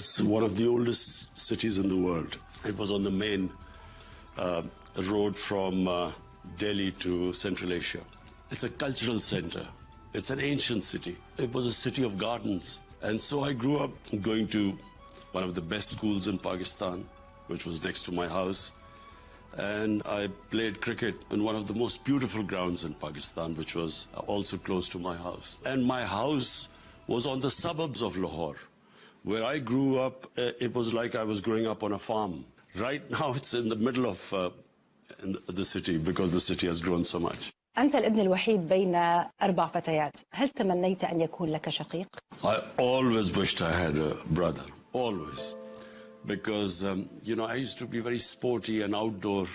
is one of the oldest cities in the world. It was on the main road from Delhi to Central Asia. It's a cultural center. It's an ancient city. It was a city of gardens. And so I grew up going to one of the best schools in Pakistan, which was next to my house. And I played cricket in one of the most beautiful grounds in Pakistan, which was also close to my house. And my house was on the suburbs of Lahore. Where I grew up, it was like I was growing up on a farm. Right now, it's in the middle of the city because the city has grown so much. أنت الابن الوحيد بين 4 فتيات. هل تمنيت أن يكون لك شقيق؟ I always wished I had a brother. Always. Because, I used to be very sporty and outdoor.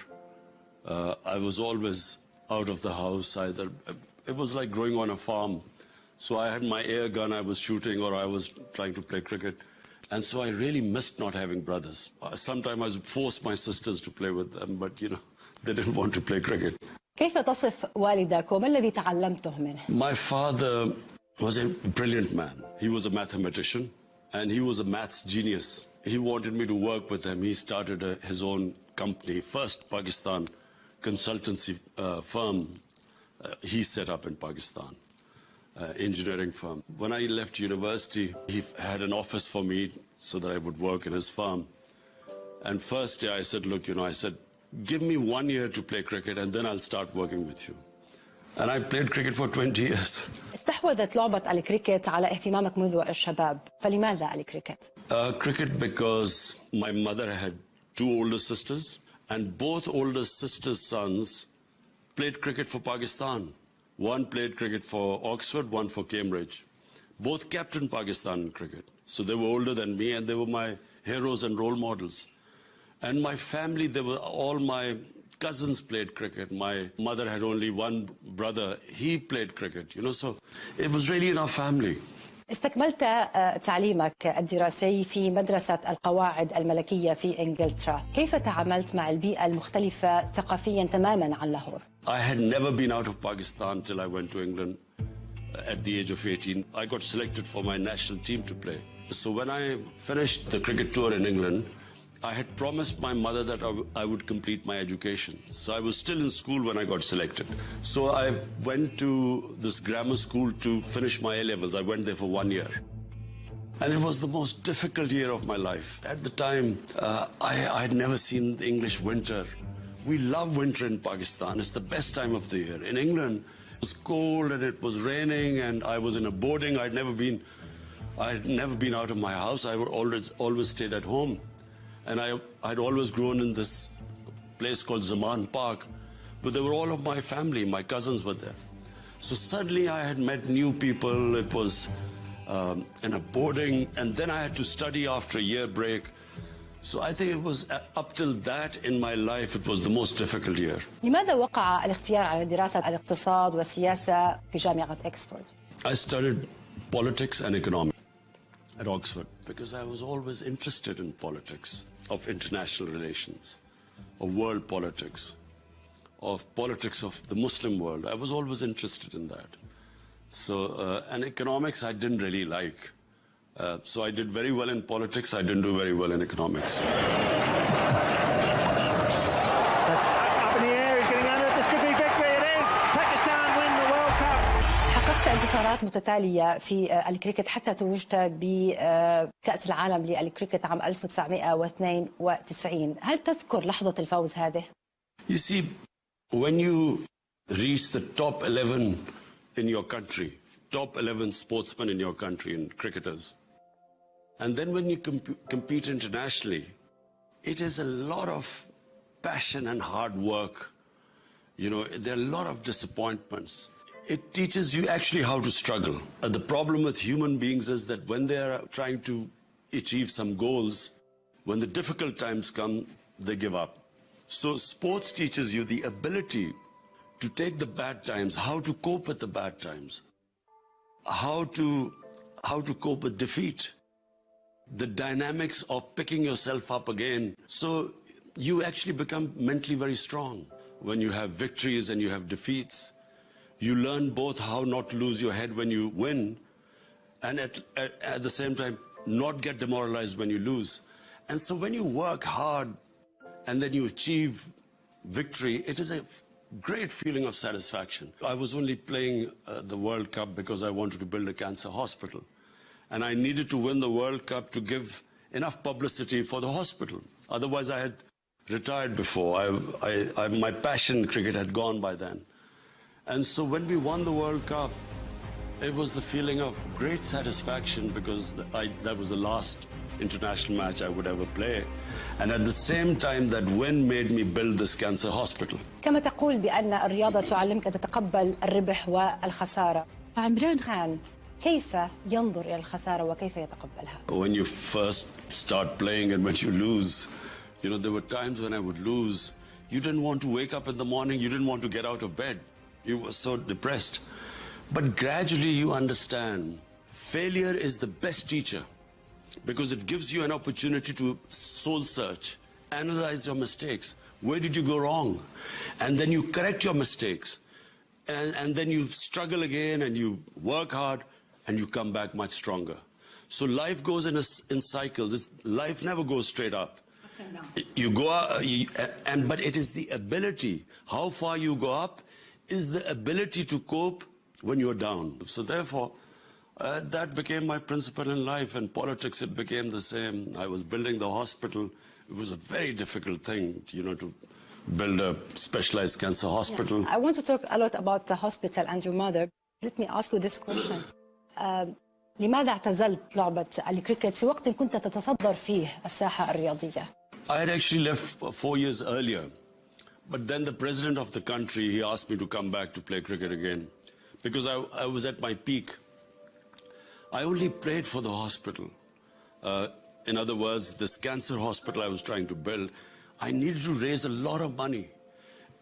I was always out of the house either. It was like growing on a farm. So I had my air gun, I was shooting, or I was trying to play cricket. And so I really missed not having brothers. Sometimes I would force my sisters to play with them, but, they didn't want to play cricket. كيف تصف والدك وما الذي تعلمته منه؟ My father was a brilliant man. He was a mathematician and he was a maths genius. He wanted me to work with him. He started his own company, first Pakistan consultancy firm he set up in Pakistan, engineering firm. When I left university, he had an office for me so that I would work in his firm. And first day I said, look, give me 1 year to play cricket and then I'll start working with you. And I played cricket for 20 years. استحوذت لعبة الكريكت على اهتمامك منذ الشباب، فلماذا الكريكت؟ Cricket because my mother had 2 older sisters and both older sisters' sons played cricket for Pakistan. One played cricket for Oxford, one for Cambridge. Both captained Pakistan in cricket. So they were older than me and they were my heroes and role models. And my family, all my cousins played cricket. My mother had only one brother. He played cricket, so it was really in our family. استكملت تعليمك الدراسي في مدرسة القواعد الملكية في إنجلترا. كيف تعاملت مع البيئة المختلفة ثقافيا تماما عن لاهور؟ I had never been out of Pakistan till I went to England at the age of 18. I got selected for my national team to play. So when I finished the cricket tour in England, I had promised my mother that I would complete my education. So I was still in school when I got selected. So I went to this grammar school to finish my A-levels. I went there for 1 year. And it was the most difficult year of my life. At the time, I had never seen the English winter. We love winter in Pakistan. It's the best time of the year. In England, it was cold and it was raining and I was in a boarding. I'd never been out of my house. I always stayed at home. And I'd always grown in this place called Zaman Park, but they were all of my family, my cousins were there. So suddenly I had met new people, it was in a boarding, and then I had to study after a year break. So I think it was up till that in my life, it was the most difficult year. لماذا وقع الاختيار على دراسة الاقتصاد والسياسة في جامعة إكسفورد؟ I studied politics and economics at Oxford because I was always interested in politics, of international relations, of world politics, of politics of the Muslim world. I was always interested in that. So, and economics I didn't really like. So I did very well in politics, I didn't do very well in economics. That's up in the air, he's getting under it, this could be victory, it is! Pakistan win the World Cup! حققت انتصارات متتالية في الكريكت حتى توجت بكأس العالم للكريكت عام 1992. هل تذكر لحظة الفوز هذه؟ You see, when you reach the top 11 in your country, top 11 sportsmen in your country and cricketers, and then when you compete internationally, it is a lot of passion and hard work. There are a lot of disappointments. It teaches you actually how to struggle. The problem with human beings is that when they are trying to achieve some goals, when the difficult times come, they give up. So sports teaches you the ability to take the bad times, how to cope with the bad times, how to cope with defeat, the dynamics of picking yourself up again. So you actually become mentally very strong. When you have victories and you have defeats, you learn both how not to lose your head when you win and at the same time not get demoralized when you lose. And so when you work hard and then you achieve victory, it is a great feeling of satisfaction. I was only playing the World Cup because I wanted to build a cancer hospital. And I needed to win the World Cup to give enough publicity for the hospital. Otherwise, I had retired before. My passion in cricket had gone by then. And so when we won the World Cup, it was the feeling of great satisfaction because that was the last international match I would ever play. And at the same time, that win made me build this cancer hospital. كما تقول بأن الرياضة تعلمك أن تتقبل الربح والخسارة. عمران خان، كيف ينظر إلى الخسارة وكيف يتقبلها؟ When you first start playing and when you lose, there were times when I would lose. You didn't want to wake up in the morning. You didn't want to get out of bed. You were so depressed. But gradually you understand failure is the best teacher because it gives you an opportunity to soul search, analyze your mistakes. Where did you go wrong? And then you correct your mistakes. And then you struggle again and you work hard and you come back much stronger. So life goes in cycles. Life never goes straight up. You go up, but it is the ability. How far you go up is the ability to cope when you're down. So therefore, that became my principle in life. And politics, it became the same. I was building the hospital. It was a very difficult thing, to build a specialized cancer hospital. I want to talk a lot about the hospital and your mother. Let me ask you this question. لماذا اعتزلت لعبة الكريكت في وقت كنت تتصدر فيه الساحة الرياضية؟ I had actually left 4 years earlier. But then the president of the country, he asked me to come back to play cricket again because I was at my peak. I only played for the hospital. In other words, this cancer hospital I was trying to build, I needed to raise a lot of money.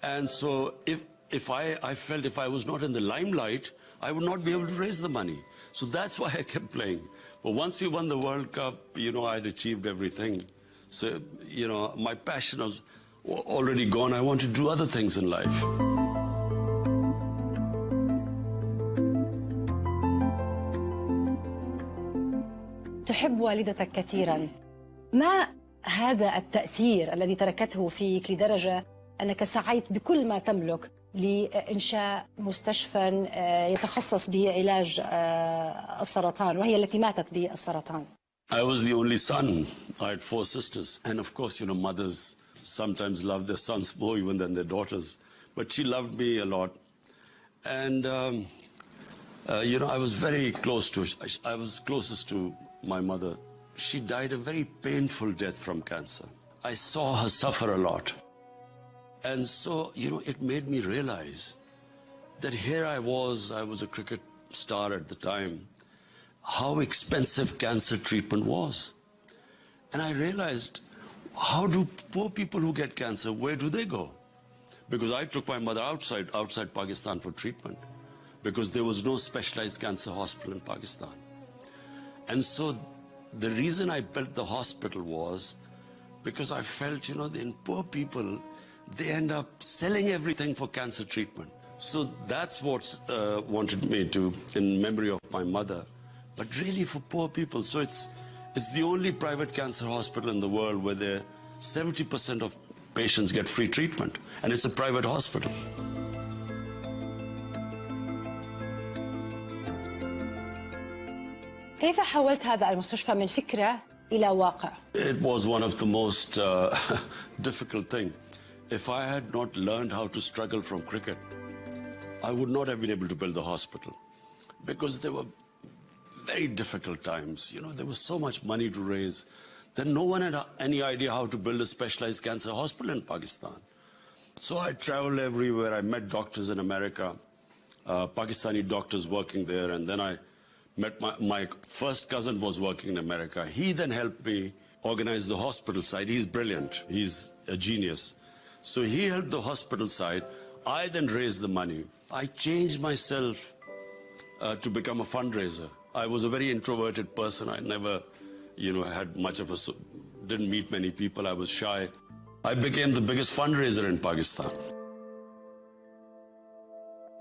And so if I felt if I was not in the limelight, I would not be able to raise the money. So that's why I kept playing. But once we won the World Cup, I'd achieved everything. So, my passion was already gone. I wanted to do other things in life. تحب والدتك كثيرا. ما هذا التأثير الذي تركته فيك لدرجة أنك سعيت بكل ما تملك لإنشاء مستشفى يتخصص بعلاج السرطان وهي التي ماتت بالسرطان؟ I was the only son. I had 4 sisters. And of course, mothers sometimes love their sons more even than their daughters. But she loved me a lot. And, I was very close to her. I was closest to my mother. She died a very painful death from cancer. I saw her suffer a lot. And so, it made me realize that here I was a cricket star at the time, how expensive cancer treatment was. And I realized, how do poor people who get cancer, where do they go? Because I took my mother outside Pakistan for treatment because there was no specialized cancer hospital in Pakistan. And so the reason I built the hospital was because I felt, in poor people, they end up selling everything for cancer treatment. So that's what wanted me to, in memory of my mother, but really for poor people. So it's the only private cancer hospital in the world where 70% of patients get free treatment, and it's a private hospital. كيف حولت هذا المستشفى من فكرة إلى واقع؟ It was one of the most difficult things. If I had not learned how to struggle from cricket, I would not have been able to build the hospital because there were very difficult times. There was so much money to raise that no one had any idea how to build a specialized cancer hospital in Pakistan. So I traveled everywhere. I met doctors in America, Pakistani doctors working there, and then I met my first cousin was working in America. He then helped me organize the hospital side. He's brilliant. He's a genius. So he helped the hospital side. I then raised the money. I changed myself to become a fundraiser. I was a very introverted person. I never, had much of didn't meet many people. I was shy. I became the biggest fundraiser in Pakistan.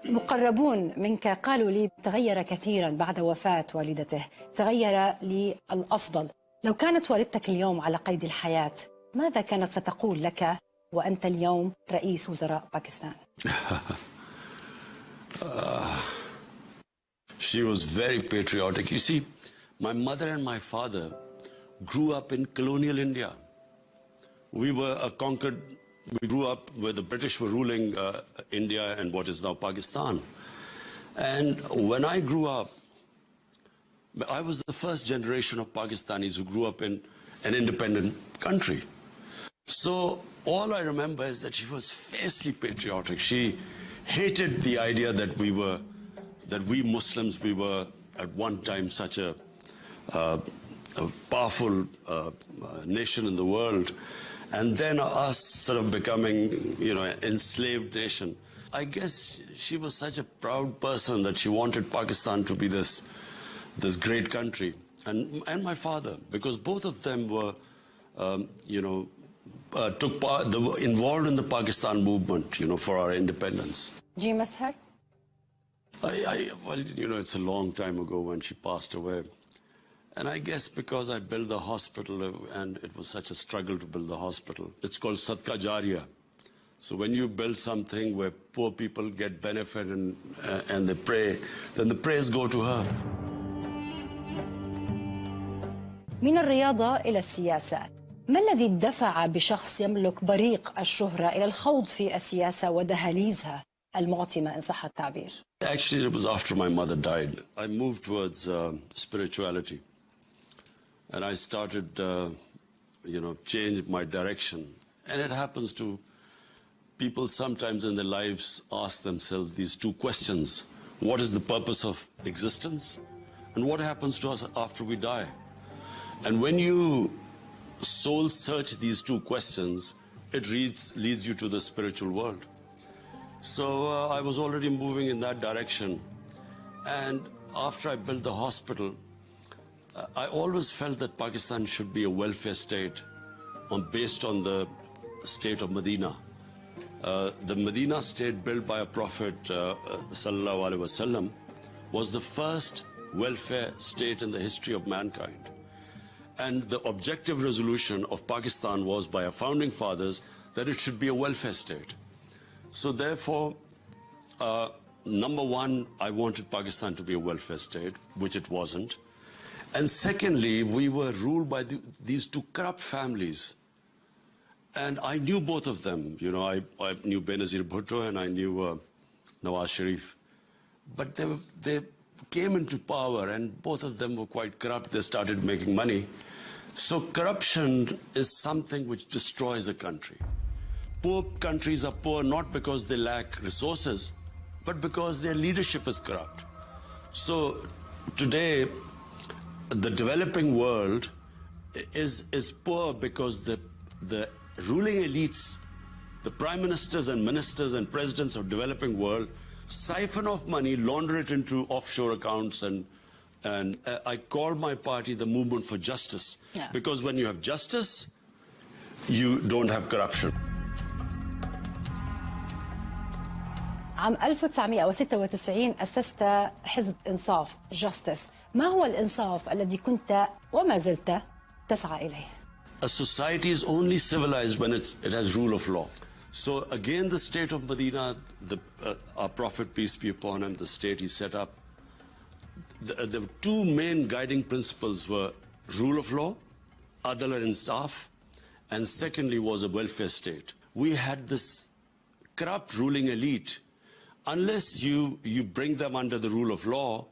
مقربون منك قالوا لي تغير كثيرا بعد وفاة والدته، تغير للأفضل. لو كانت والدتك اليوم على قيد الحياة ماذا كانت ستقول لك وأنت اليوم رئيس وزراء باكستان؟ She was very patriotic. You see, my mother and my father grew up in colonial India. We were we grew up where the British were ruling India and what is now Pakistan. And when I grew up, I was the first generation of Pakistanis who grew up in an independent country. So all I remember is that she was fiercely patriotic. She hated the idea that we Muslims, we were at one time such a powerful nation in the world, and then us sort of becoming, an enslaved nation. I guess she was such a proud person that she wanted Pakistan to be this great country, and my father, because both of them were, took part, they were involved in the Pakistan movement, for our independence. Do you miss her? Well, it's a long time ago when she passed away. And I guess because I built the hospital and it was such a struggle to build the hospital. It's called Sadqa Jariya. So when you build something where poor people get benefit and they pray, then the prayers go to her. من الرياضة إلى السياسة، ما الذي دفع بشخص يملك بريق الشهرة إلى الخوض في السياسة ودهاليزها المعتمة إن صح التعبير؟ Actually, it was after my mother died. I moved towards spirituality. And I started, change my direction. And it happens to people sometimes in their lives ask themselves these two questions. What is the purpose of existence? And what happens to us after we die? And when you soul search these two questions, it leads you to the spiritual world. So I was already moving in that direction. And after I built the hospital, I always felt that Pakistan should be a welfare state based on the state of Medina. The Medina state built by a prophet, sallallahu alaihi wasallam, was the first welfare state in the history of mankind. And the objective resolution of Pakistan was by our founding fathers that it should be a welfare state. So therefore, number one, I wanted Pakistan to be a welfare state, which it wasn't. And secondly, we were ruled by these two corrupt families. And I knew both of them. I knew Benazir Bhutto and I knew Nawaz Sharif. But they came into power and both of them were quite corrupt. They started making money. So corruption is something which destroys a country. Poor countries are poor not because they lack resources, but because their leadership is corrupt. So today, the developing world is poor because the ruling elites, the prime ministers and ministers and presidents of developing world siphon off money, launder it into offshore accounts, and I call my party the Movement for Justice. Yeah. Because when you have justice, you don't have corruption. عام 1996 أسست حزب إنصاف جاستس. ما هو الإنصاف الذي كنت وما زلت تسعى إليه؟ A society is only civilized when it has rule of law. So again, the state of Medina, our Prophet, peace be upon him, the state he set up, the two main guiding principles were rule of law, adl and insaf, and secondly was a welfare state. We had this corrupt ruling elite. Unless you bring them under the rule of law,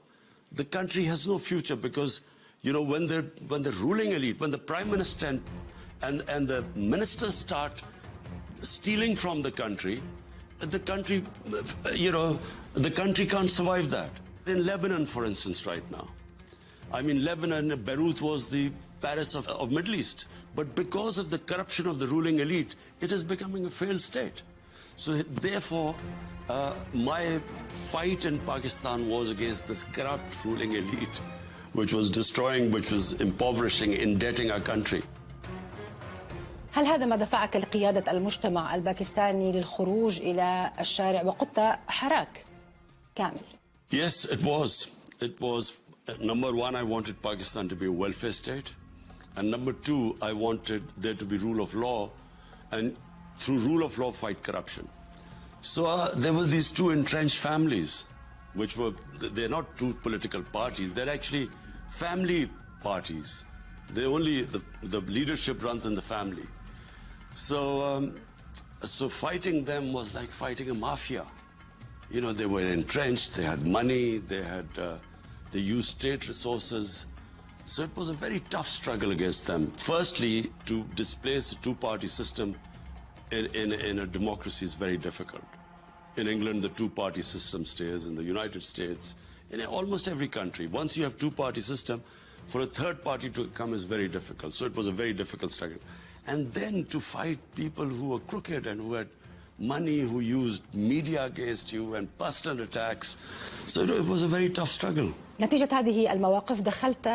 the country has no future, because when the ruling elite, when the prime minister and the ministers start stealing from the country can't survive that. In Lebanon, for instance, right now, Lebanon, Beirut was the Paris of Middle East, but because of the corruption of the ruling elite, it is becoming a failed state. So therefore, my fight in Pakistan was against this corrupt ruling elite, which was destroying, which was impoverishing, indebting our country. هل هذا ما دفعك لقيادة المجتمع الباكستاني للخروج إلى الشارع وقدت حراك كامل. Yes, it was. It was, number one, I wanted Pakistan to be a welfare state. And number two, I wanted there to be rule of law, and through rule of law, fight corruption. So there were these two entrenched families, which were, they're not two political parties, they're actually family parties. They only, the leadership runs in the family. So, so fighting them was like fighting a mafia. You know, they were entrenched, they had money, they used state resources. So it was a very tough struggle against them. Firstly, to displace a two-party system in a democracy is very difficult. In England, the two-party system stays. In the United States, in almost every country, once you have two-party system, for a third party to come is very difficult. So it was a very difficult struggle. And then to fight people who were crooked and who had money, who used media against you and personal attacks. So it was a very tough struggle. نتيجة هذه المواقف دخلت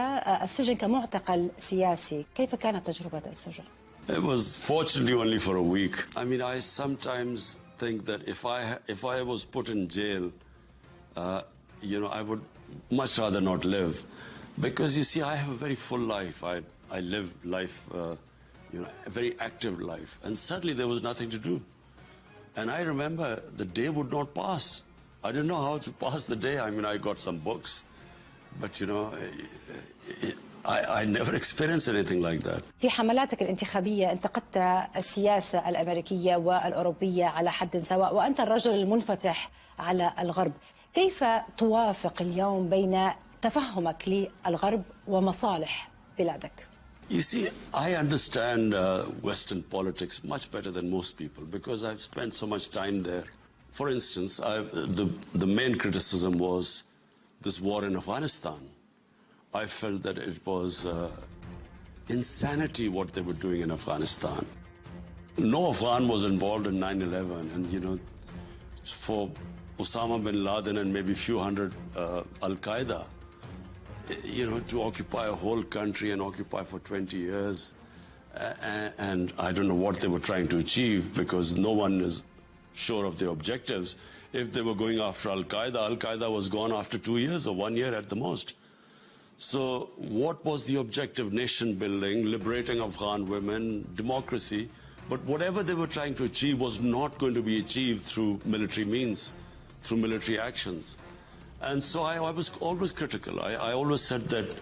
السجن كمعتقل سياسي. كيف كانت تجربة السجن؟ It was fortunately only for a week. I mean, I sometimes think that if I was put in jail, you know, I would much rather not live. Because you see, I have a very full life. I live life, you know, a very active life. And suddenly there was nothing to do. And I remember the day would not pass. I didn't know how to pass the day. I mean, I got some books, but you know, I never experienced anything like that. في حملاتك الانتخابية انتقدت السياسة الأمريكية والأوروبية على حد سواء، وأنت الرجل المنفتح على الغرب. كيف توافق اليوم بين تفهمك للغرب ومصالح بلادك؟ You see, I understand Western politics much better than most people because I've spent so much time there. For instance, the main criticism was this war in Afghanistan. I felt that it was insanity what they were doing in Afghanistan. No Afghan was involved in 9/11, and you know, for Osama bin Laden and maybe a few hundred Al-Qaeda, you know, to occupy a whole country and occupy for 20 years. And I don't know what they were trying to achieve because no one is sure of their objectives. If they were going after Al-Qaeda, Al-Qaeda was gone after 2 years or 1 year at the most. So what was the objective? Nation building, liberating Afghan women, democracy. But whatever they were trying to achieve was not going to be achieved through military means, through military actions. And so I was always critical. I always said that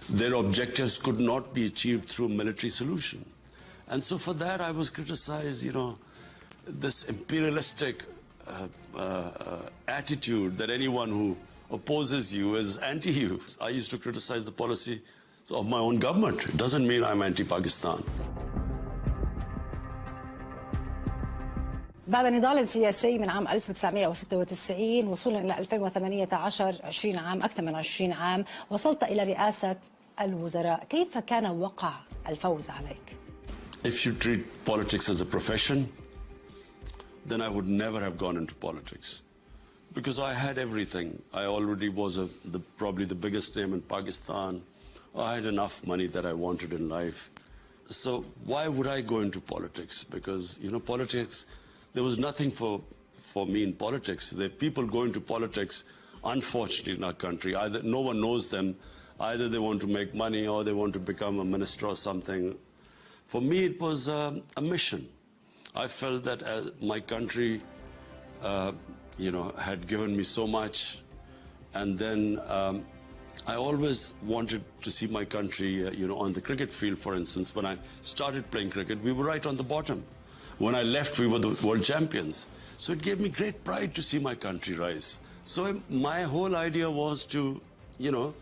their objectives could not be achieved through a military solution. And so for that I was criticized, you know, this imperialistic attitude that anyone who opposes you is anti-you. I used to criticize the policy of my own government. It doesn't mean I'm anti-Pakistan. بعد النضال السياسي من عام 1996 وصولا إلى 2018 20 عام، أكثر من 20 عام، وصلت إلى رئاسة الوزراء. كيف كان وقع الفوز عليك؟ If you treat politics as a profession, then I would never have gone into politics. Because I had everything. I already was probably the biggest name in Pakistan. I had enough money that I wanted in life. So why would I go into politics? Because, you know, politics, there was nothing for me in politics. The people go into politics, unfortunately, in our country. Either no one knows them. Either they want to make money or they want to become a minister or something. For me, it was a mission. I felt that my country, you know, had given me so much. And then I always wanted to see my country, you know, on the cricket field, for instance. When I started playing cricket, we were right on the bottom. When I left, we were the world champions. So it gave me great pride to see my country rise. So my whole idea was to, you know,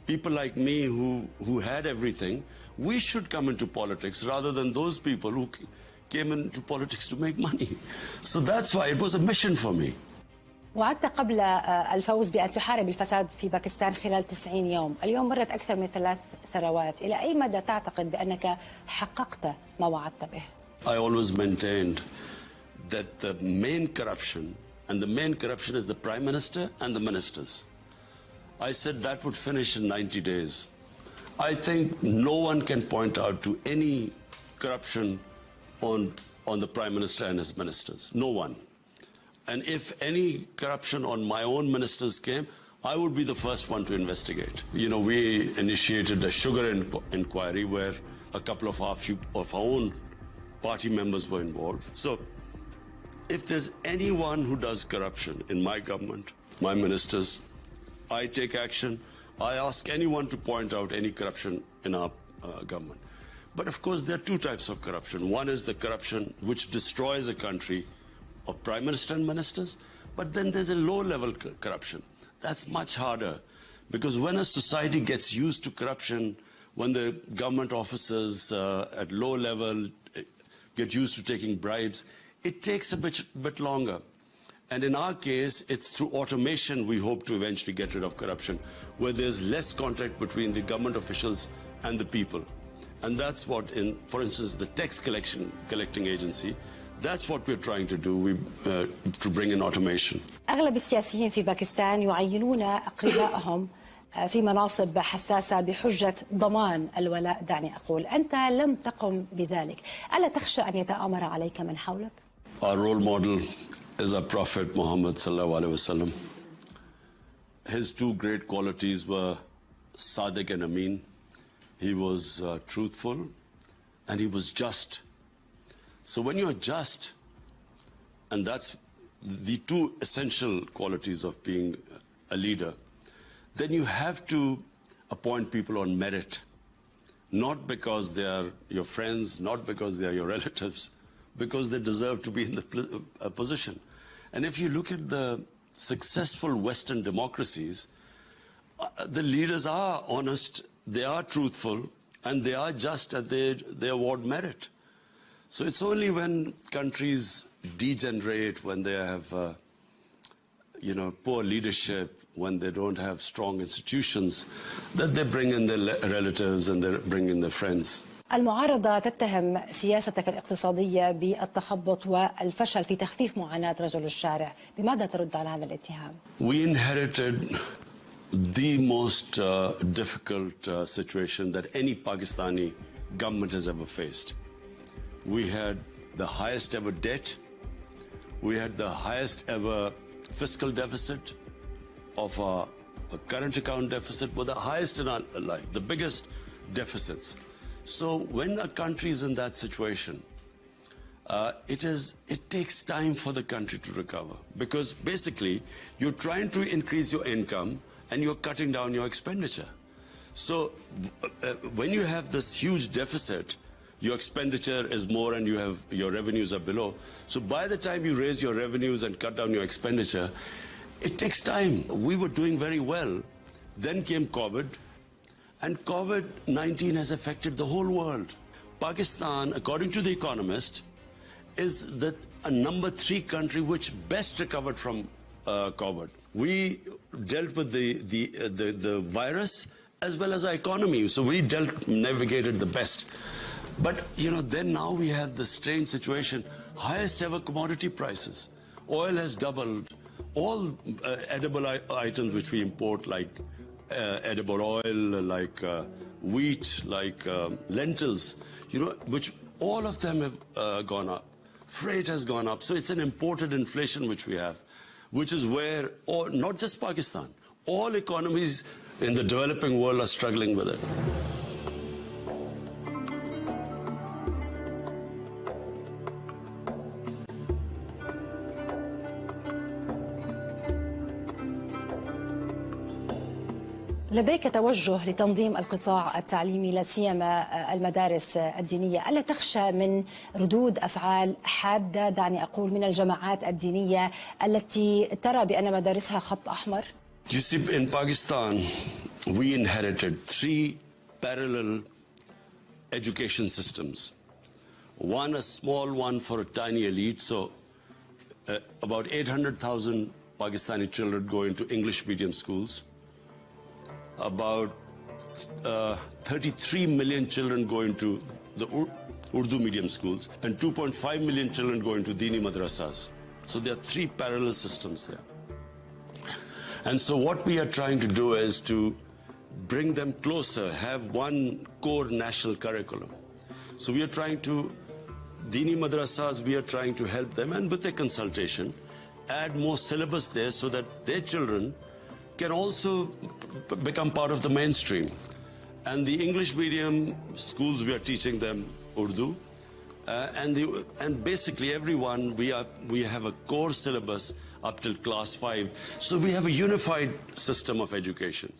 people like me who had everything, we should come into politics rather than those people who came into politics to make money. So that's why it was a mission for me. وعدت قبل الفوز بأن تحارب الفساد في باكستان خلال 90 يوم. اليوم مرت أكثر من 3 سنوات. إلى أي مدى تعتقد بأنك حققت ما وعدت به؟ I always maintained that the main corruption is the Prime Minister and the ministers. I said that would finish in 90 days. I think no one can point out to any corruption on the Prime Minister and his ministers. No one. And if any corruption on my own ministers came, I would be the first one to investigate. You know, we initiated a sugar inquiry where a couple of our own party members were involved. So if there's anyone who does corruption in my government, my ministers, I take action. I ask anyone to point out any corruption in our government. But of course, there are two types of corruption. One is the corruption which destroys a country of prime minister and ministers. But then there's a low-level corruption. That's much harder, because when a society gets used to corruption, when the government officers at low level get used to taking bribes, it takes a bit longer. And in our case, it's through automation we hope to eventually get rid of corruption, where there's less contact between the government officials and the people. And that's what, for instance, the tax collecting agency, that's what we're trying to do, to bring in automation. أغلب السياسيين في باكستان يعينون أقربائهم في مناصب حساسة بحجة ضمان الولاء، دعني أقول. أنت لم تقم بذلك. ألا تخشى أن يتآمر عليك من حولك؟ Our role model is our Prophet Muhammad sallallahu alaihi wasallam. His two great qualities were Sadiq and Amin. He was truthful and he was just. So when you're just, and that's the two essential qualities of being a leader, then you have to appoint people on merit, not because they are your friends, not because they are your relatives, because they deserve to be in the position. And if you look at the successful Western democracies, the leaders are honest, they are truthful, and they are just, and they award merit. So it's only when countries degenerate, when they have, poor leadership, when they don't have strong institutions, that they bring in their relatives and they bring in their friends. المعارضة تتهم سياستك الاقتصادية بالتخبط والفشل في تخفيف معاناة رجل الشارع. بماذا ترد على هذا الاتهام؟ We inherited the most difficult situation that any Pakistani government has ever faced. We had the highest ever debt. We had the highest ever fiscal deficit of our current account deficit, were the highest in our life, the biggest deficits. So when a country is in that situation, it takes time for the country to recover, because basically you're trying to increase your income and you're cutting down your expenditure. So when you have this huge deficit, your expenditure is more and your revenues are below. So by the time you raise your revenues and cut down your expenditure, it takes time. We were doing very well. Then came COVID, and COVID-19 has affected the whole world. Pakistan, according to The Economist, is a number 3 country which best recovered from COVID. We dealt with the virus as well as our economy, so we navigated the best. But, then now we have the strange situation, highest ever commodity prices. Oil has doubled. All edible items which we import, like edible oil, like wheat, like lentils, which all of them have gone up. Freight has gone up. So it's an imported inflation which we have, which is where, not just Pakistan, all economies in the developing world are struggling with it. لديك توجه لتنظيم القطاع التعليمي لا سيما المدارس الدينية. ألا تخشى من ردود أفعال حادة، دعني أقول، من الجماعات الدينية التي ترى بأن مدارسها خط أحمر؟ You see, in Pakistan, we inherited 3 parallel education systems. One, a small one for a tiny elite. So about 800,000 Pakistani children go into English medium schools. About 33 million children go into the Urdu medium schools, and 2.5 million children go into Dini madrasas. So there are 3 parallel systems there. And so what we are trying to do is to bring them closer, have one core national curriculum. So we are trying to, Dini madrasas, we are trying to help them, and with a consultation, add more syllabus there so that their children can also become part of the mainstream. And the English medium schools, we are teaching them Urdu. And basically everyone, we have a core syllabus up till class 5. So we have a unified system of education.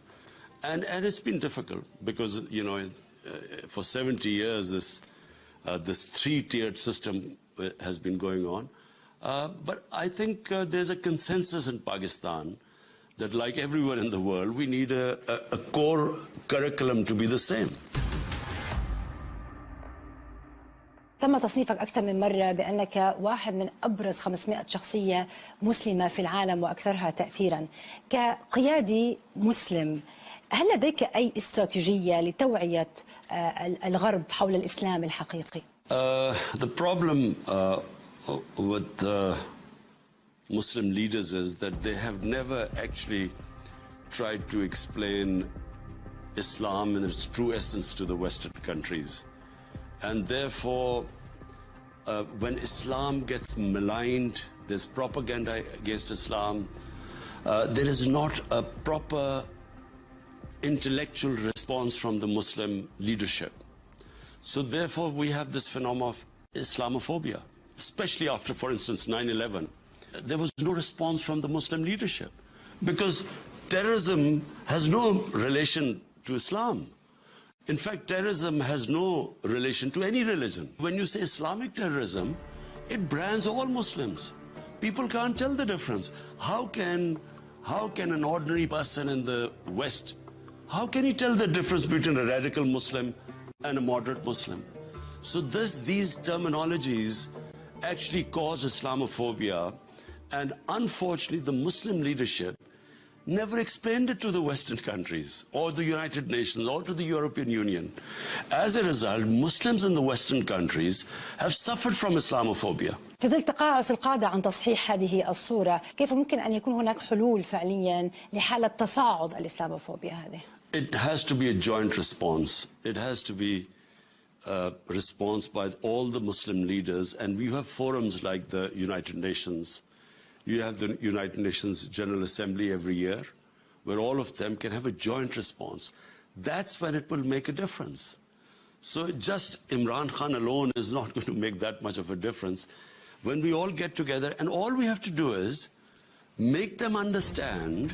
And it's been difficult because, you know, for 70 years, this three-tiered system has been going on. But I think there's a consensus in Pakistan that, like everywhere in the world, we need a core curriculum to be the same. تم تصنيفك أكثر من مرة بأنك واحد من أبرز 500 شخصية مسلمة في العالم وأكثرها تأثيراً. كقيادي مسلم، هل لديك أي استراتيجية لتوعية الغرب حول الإسلام الحقيقي؟ The problem with Muslim leaders is that they have never actually tried to explain Islam in its true essence to the Western countries. And therefore, when Islam gets maligned, there's propaganda against Islam, there is not a proper intellectual response from the Muslim leadership. So therefore, we have this phenomenon of Islamophobia, especially after, for instance, 9/11. There was no response from the Muslim leadership because terrorism has no relation to Islam. In fact, terrorism has no relation to any religion. When you say Islamic terrorism, it brands all Muslims. People can't tell the difference. How can an ordinary person in the West, how can he tell the difference between a radical Muslim and a moderate Muslim? So these terminologies actually cause Islamophobia, and unfortunately the Muslim leadership never explained it to the Western countries or the United Nations or to the European Union. As a result, Muslims in the Western countries have suffered from Islamophobia. في ظل تقاعس القادة عن تصحيح هذه الصورة، كيف ممكن أن يكون هناك حلول فعليا لحالة تصاعد الإسلاموفوبيا هذه؟ It has to be a joint response. It has to be a response by all the Muslim leaders, and we have forums like the United Nations. You have the United Nations General Assembly every year, where all of them can have a joint response. That's when it will make a difference. So just Imran Khan alone is not going to make that much of a difference. When we all get together, and all we have to do is make them understand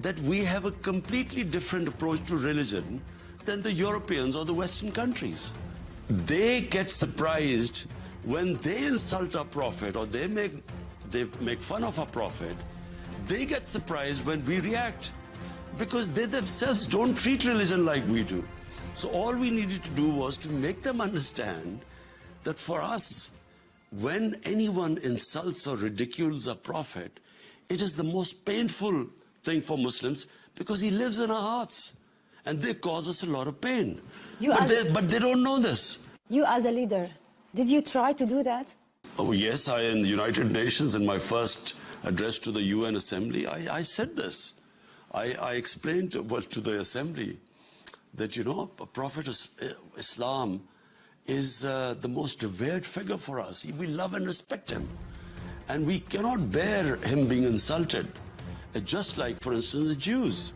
that we have a completely different approach to religion than the Europeans or the Western countries. They get surprised when they insult our Prophet or they make fun of our Prophet. They get surprised when we react because they themselves don't treat religion like we do. So all we needed to do was to make them understand that for us, when anyone insults or ridicules our Prophet, it is the most painful thing for Muslims because he lives in our hearts and they cause us a lot of pain. But they don't know this. You as a leader, did you try to do that? Oh yes, in the United Nations, in my first address to the UN Assembly, I said this. I explained to the Assembly that, you know, Prophet Islam is the most revered figure for us. We love and respect him. And we cannot bear him being insulted. Just like, for instance, the Jews.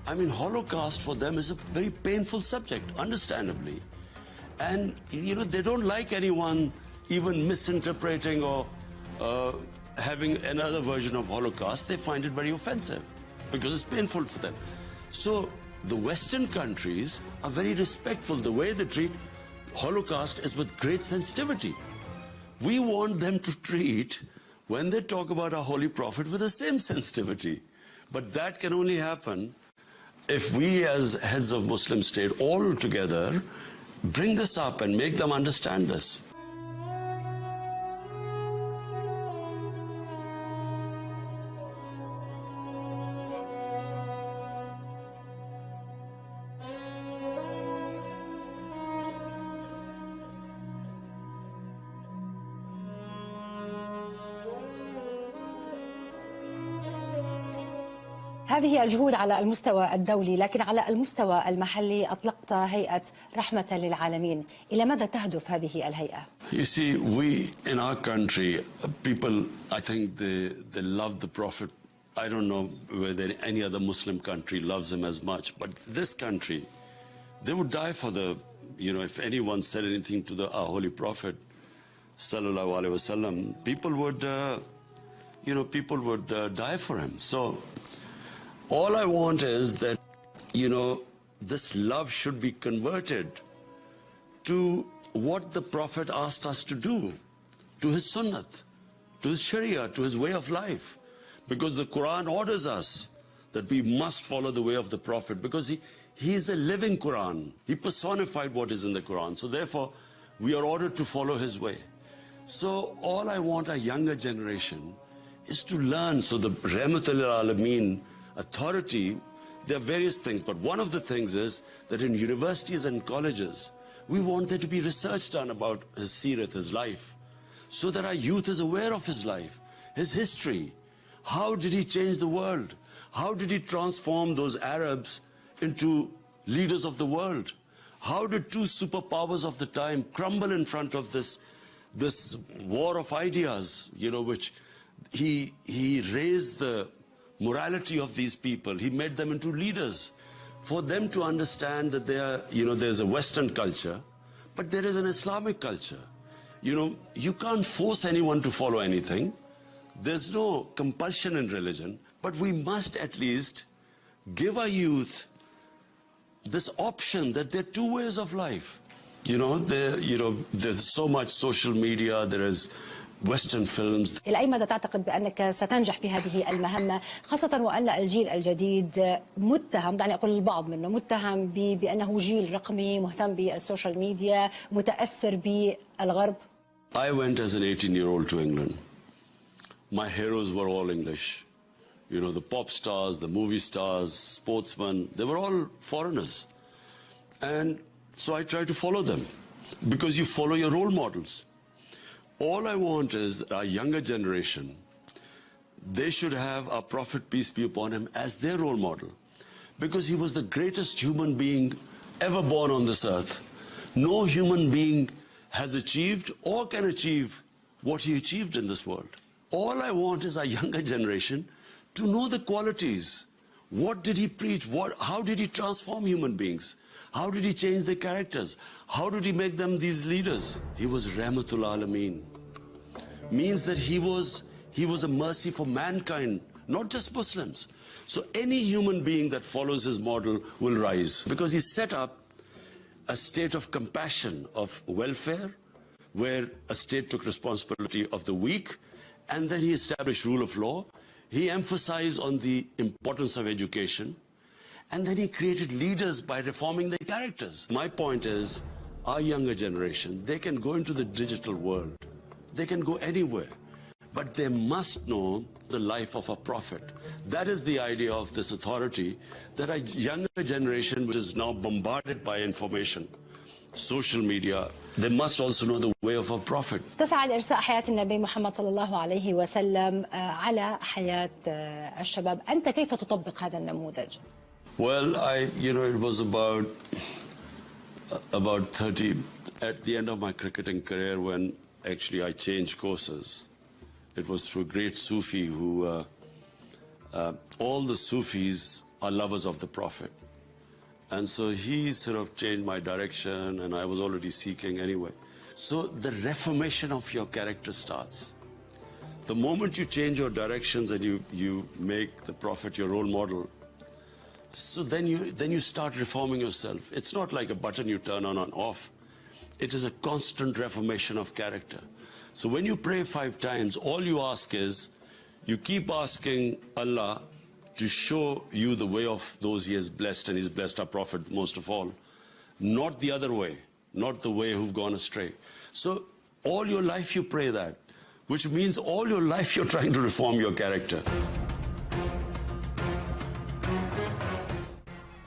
I mean, Holocaust for them is a very painful subject, understandably. And, you know, they don't like anyone even misinterpreting or having another version of Holocaust. They find it very offensive because it's painful for them. So the Western countries are very respectful. The way they treat Holocaust is with great sensitivity. We want them to treat, when they talk about our Holy Prophet, with the same sensitivity. But that can only happen if we as heads of Muslim state all together bring this up and make them understand this. هذه الجهود على المستوى الدولي، لكن على المستوى المحلي أطلقت هيئة رحمة للعالمين. إلى ماذا تهدف هذه الهيئة؟ You see, we in our country, people, I think they love the Prophet. I don't know whether any other Muslim country loves him as much, but this country, they would die for the, if anyone said anything to our Holy Prophet, Sallallahu Alaihi Wasallam, people would die for him. So all I want is that, this love should be converted to what the Prophet asked us to do, to his sunnat, to his sharia, to his way of life. Because the Quran orders us that we must follow the way of the Prophet, because he is a living Quran. He personified what is in the Quran. So therefore, we are ordered to follow his way. So all I want our younger generation is to learn. So the Rahmatul Alameen authority, there are various things, but one of the things is that in universities and colleges, we want there to be research done about his seerah, his life, so that our youth is aware of his life, his history. How did he change the world? How did he transform those Arabs into leaders of the world? How did two superpowers of the time crumble in front of this war of ideas, which he raised the morality of these people. He made them into leaders. For them to understand that there's a Western culture, but there is an Islamic culture. You can't force anyone to follow anything. There's no compulsion in religion, but we must at least give our youth this option that there are two ways of life. There's so much social media, there is Western films. إلى أي مدى تعتقد بأنك ستنجح في هذه المهمة، خاصة وأن الجيل الجديد متهم، دعني أقول البعض منه متهم بأنه جيل رقمي مهتم بالسوشيال ميديا متأثر بالغرب؟ I went as an 18-year-old to England. My heroes were all English. The pop stars, the movie stars, sportsmen, they were all foreigners. And so I tried to follow them, because you follow your role models. All I want is that our younger generation, they should have our Prophet, peace be upon him, as their role model, because he was the greatest human being ever born on this earth. No human being has achieved or can achieve what he achieved in this world. All I want is our younger generation to know the qualities. What did he preach? How did he transform human beings? How did he change their characters? How did he make them these leaders? He was Rahmatul Alameen. Means that he was a mercy for mankind, not just Muslims. So any human being that follows his model will rise, because he set up a state of compassion, of welfare, where a state took responsibility of the weak, and then he established rule of law. He emphasized on the importance of education, and then he created leaders by reforming their characters. My point is, our younger generation, they can go into the digital world. They can go anywhere, but they must know the life of a prophet. That is the idea of this authority, that a younger generation, which is now bombarded by information, social media, they must also know the way of a prophet. تسعى لإرساء حياة النبي محمد صلى الله عليه وسلم على حياة الشباب. أنت كيف تطبق هذا النموذج؟ Well, it was about 30, at the end of my cricketing career, when actually I changed courses. It was through a great Sufi who, all the Sufis are lovers of the Prophet. And so he sort of changed my direction, and I was already seeking anyway. So the reformation of your character starts. The moment you change your directions and you make the Prophet your role model, so then you start reforming yourself. It's not like a button you turn on and off. It is a constant reformation of character. So when you pray 5 times, all you ask is, you keep asking Allah to show you the way of those he has blessed, and he's blessed our Prophet most of all. Not the other way, not the way who've gone astray. So all your life you pray that, which means all your life you're trying to reform your character.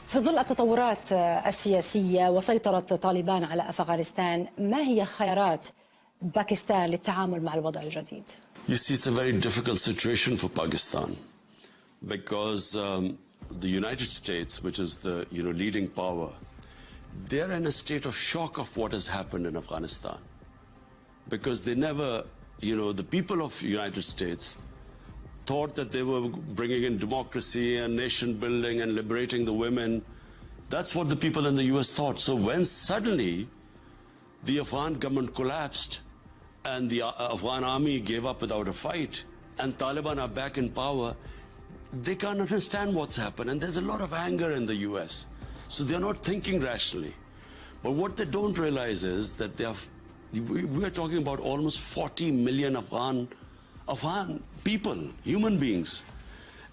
في ظل التطورات السياسية وسيطرة طالبان على أفغانستان، ما هي خيارات باكستان للتعامل مع الوضع الجديد؟ You see, it's a very difficult situation for Pakistan, because the United States, which is the leading power, they're in a state of shock of what has happened in Afghanistan, because they never, the people of the United States thought that they were bringing in democracy and nation building and liberating the women. That's what the people in the US thought. So when suddenly the Afghan government collapsed and the Afghan army gave up without a fight and Taliban are back in power, they can't understand what's happened, and there's a lot of anger in the US. So they're not thinking rationally. But what they don't realize is that we're talking about almost 40 million Afghan people, human beings.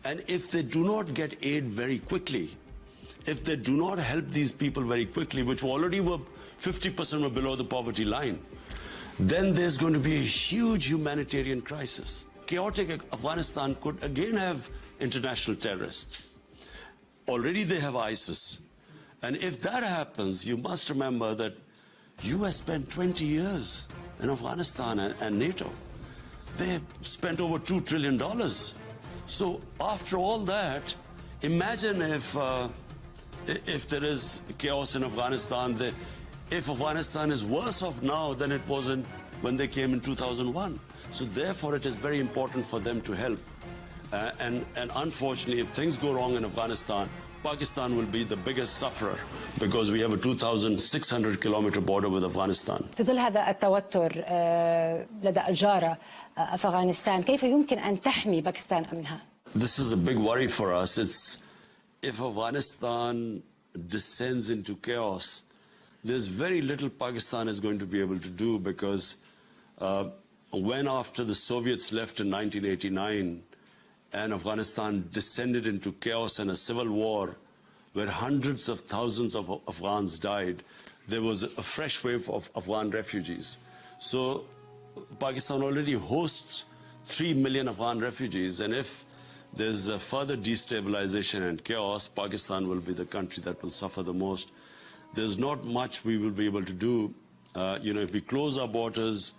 And if they do not get aid very quickly, if they do not help these people very quickly, which already were 50% were below the poverty line, then there's going to be a huge humanitarian crisis. Chaotic Afghanistan could again have international terrorists. Already they have ISIS. And if that happens, you must remember that US spent 20 years in Afghanistan and NATO. They spent over $2 trillion. So after all that, imagine if there is chaos in Afghanistan, if Afghanistan is worse off now than it was when they came in 2001. So therefore, it is very important for them to help. And unfortunately, if things go wrong in Afghanistan, Pakistan will be the biggest sufferer because we have a 2,600 kilometer border with Afghanistan. في ظل هذا التوتر لدى الجارة أفغانستان، كيف يمكن أن تحمي باكستان أمنها؟ This is a big worry for us. If Afghanistan descends into chaos, there's very little Pakistan is going to be able to do, because when after the Soviets left in 1989, and Afghanistan descended into chaos and a civil war where hundreds of thousands of Afghans died, there was a fresh wave of Afghan refugees. So Pakistan already hosts 3 million Afghan refugees, and if there's a further destabilization and chaos, Pakistan will be the country that will suffer the most. There's not much we will be able to do. If we close our borders,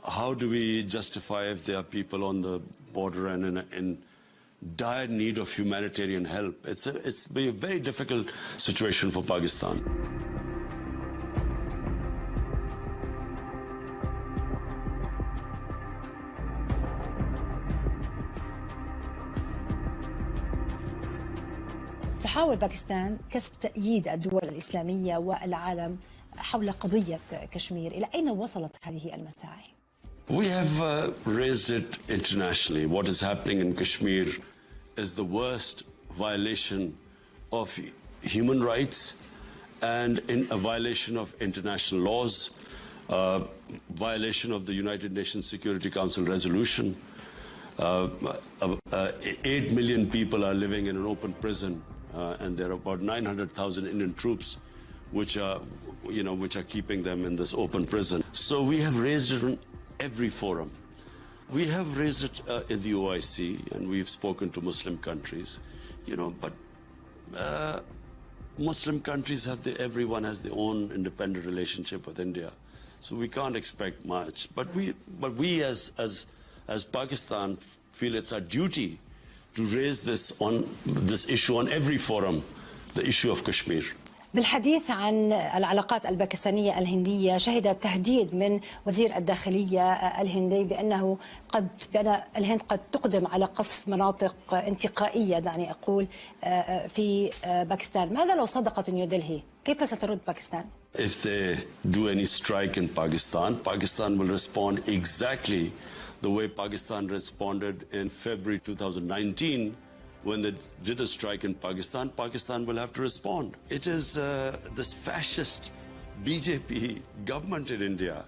how do we justify if there are people on the border and in dire need of humanitarian help? It's a very difficult situation for Pakistan. تحاول باكستان كسب تأييد الدول الإسلامية والعالم حول قضية كشمير. إلى أين وصلت هذه المساعي؟ We have raised it internationally. What is happening in Kashmir is the worst violation of human rights and in a violation of international laws, violation of the United Nations Security Council resolution. 8 million people are living in an open prison, and there are about 900,000 Indian troops which are keeping them in this open prison. So we have raised it on every forum. We have raised it in the OIC, and we've spoken to Muslim countries, but Muslim countries everyone has their own independent relationship with India, so we can't expect much. But we as Pakistan feel it's our duty to raise this issue on every forum, the issue of Kashmir. بالحديث عن العلاقات الباكستانية الهندية، شهد تهديد من وزير الداخلية الهندي بأن الهند قد تقدم على قصف مناطق انتقائية، دعني أقول، في باكستان. ماذا لو صدقت نيودلهي؟ كيف سترد باكستان؟ If they do any strike in Pakistan, Pakistan will respond exactly the way Pakistan responded in February 2019 when they did a strike in Pakistan. Pakistan will have to respond. It is this fascist BJP government in India,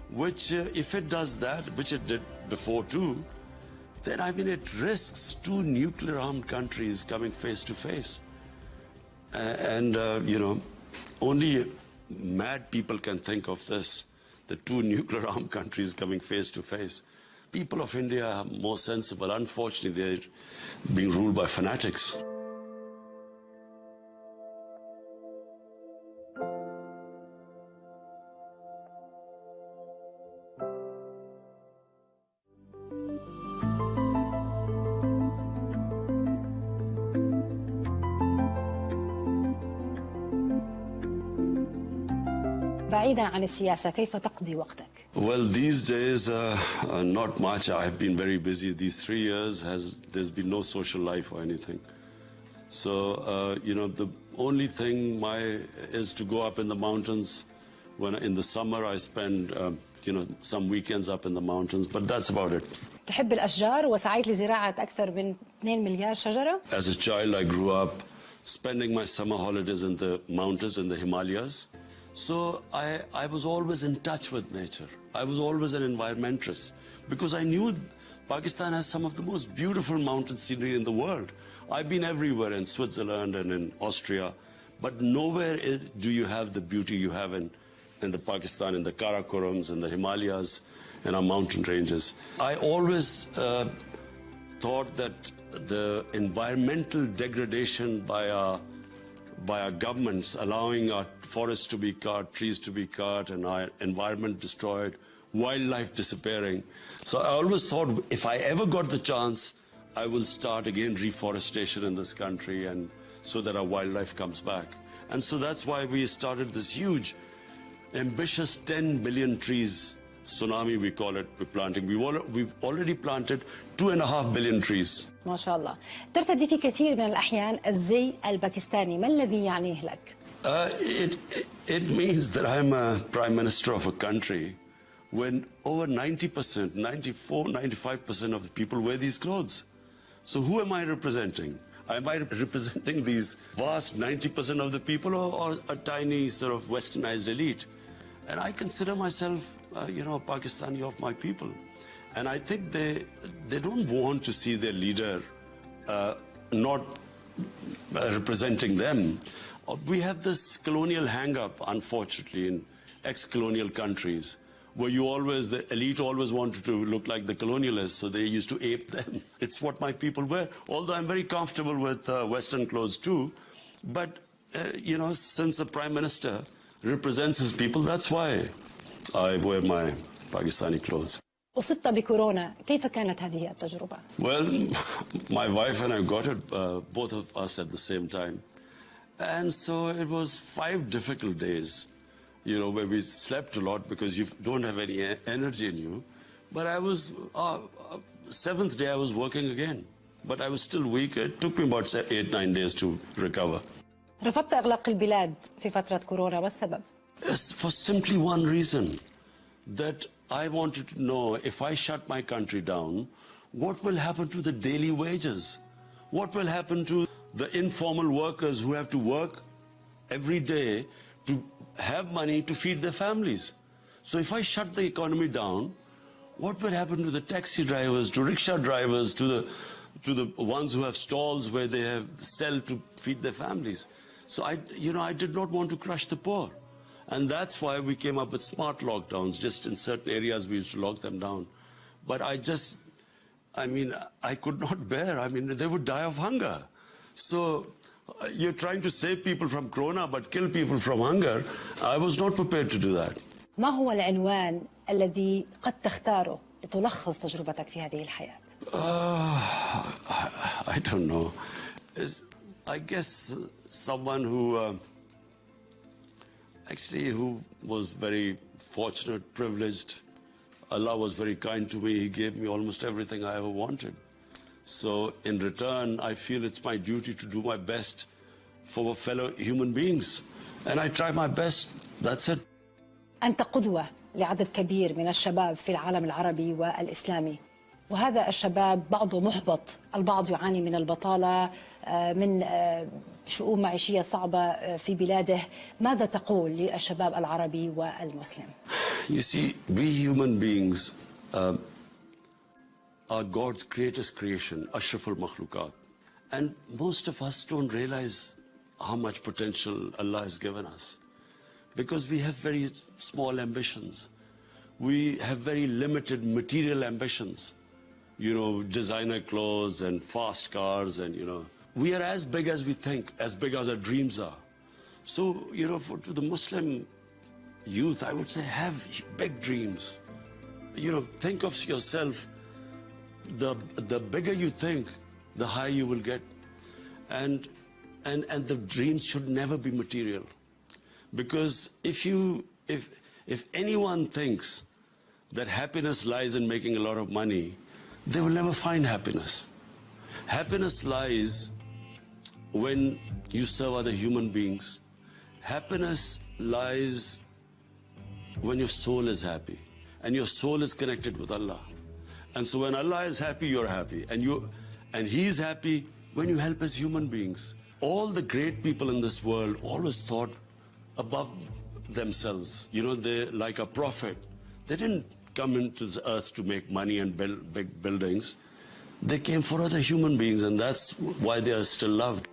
which if it does that, which it did before too, then it risks two nuclear armed countries coming face to face. Only mad people can think of this, the two nuclear armed countries coming face to face. People of India are more sensible. Unfortunately, they're being ruled by fanatics. بعيدا عن السياسة كيف تقضي وقتك؟ Well, these days, not much. I've been very busy. These 3 years, there's been no social life or anything. So, the only thing is to go up in the mountains. When in the summer, I spend, some weekends up in the mountains, but that's about it. تحب الأشجار وسعيت لزراعة أكثر من 2 مليار شجرة؟ As a child, I grew up spending my summer holidays in the mountains in the Himalayas. So I was always in touch with nature. I was always an environmentalist because I knew Pakistan has some of the most beautiful mountain scenery in the world. I've been everywhere in Switzerland and in Austria, but nowhere do you have the beauty you have in the Pakistan, in the Karakorums, in the Himalayas, in our mountain ranges. I always thought that the environmental degradation by our governments, allowing our forests to be cut, trees to be cut, and our environment destroyed, wildlife disappearing. So I always thought if I ever got the chance, I will start again reforestation in this country, and so that our wildlife comes back. And so that's why we started this huge, ambitious 10 billion trees tsunami, we call it, we're planting. We've already planted 2.5 billion trees. ما شاء الله. ترتدي في كثير من الأحيان الزي الباكستاني، ما الذي يعنيه لك؟ It means that I'm a prime minister of a country when over 90%, 94, 95% of the people wear these clothes. So who am I representing? Am I representing these vast 90% of the people or a tiny sort of westernized elite? And I consider myself, a Pakistani of my people. And I think they don't want to see their leader not representing them. We have this colonial hang-up, unfortunately, in ex-colonial countries, where the elite always wanted to look like the colonialists, so they used to ape them. It's what my people wear, although I'm very comfortable with Western clothes too. But, since the Prime Minister represents his people, that's why I wear my Pakistani clothes. أصبت بكورونا، كيف كانت هذه التجربة؟ Well, my wife and I got it, both of us at the same time. And so it was 5 difficult days, where we slept a lot because you don't have any energy in you. But I was, 7th day I was working again. But I was still weak. It took me about 8-9 days to recover. رفضت إغلاق البلاد في فترة كورونا، ما السبب؟ For simply one reason, that I wanted to know if I shut my country down, what will happen to the daily wages? What will happen to the informal workers who have to work every day to have money to feed their families? So if I shut the economy down, what will happen to the taxi drivers, to rickshaw drivers, to the ones who have stalls where they sell to feed their families? So I did not want to crush the poor. And that's why we came up with smart lockdowns. Just in certain areas, we used to lock them down. But I could not bear. They would die of hunger. So you're trying to save people from corona, but kill people from hunger. I was not prepared to do that. ما هو العنوان الذي قد تختاره لتلخص تجربتك في هذه الحياة؟ I don't know. I guess someone who was very fortunate, privileged. Allah was very kind to me. He gave me almost everything I ever wanted. So in return, I feel it's my duty to do my best for fellow human beings. And I try my best. That's it. أنت قدوة لعدد كبير من الشباب في العالم العربي والإسلامي، وهذا الشباب بعضه محبط، البعض يعاني من البطالة، من شؤون معيشية صعبة في بلاده. ماذا تقول للشباب العربي والمسلم؟ You see, we human beings are God's greatest creation, Ashraful Makhlukat. And most of us don't realize how much potential Allah has given us, because we have very small ambitions. We have very limited material ambitions. Designer clothes and fast cars, and we are as big as we think, as big as our dreams are. So, to the Muslim youth, I would say, have big dreams. Think of yourself, the bigger you think, the higher you will get. And the dreams should never be material. Because if you If anyone thinks that happiness lies in making a lot of money, they will never find happiness. Happiness lies when you serve other human beings. Happiness lies when your soul is happy and your soul is connected with Allah. And so when Allah is happy, you're happy. And He is happy when you help as human beings. All the great people in this world always thought above themselves. You know, they like a prophet. They didn't come into the earth to make money and build big buildings. They came for other human beings, and that's why they are still loved.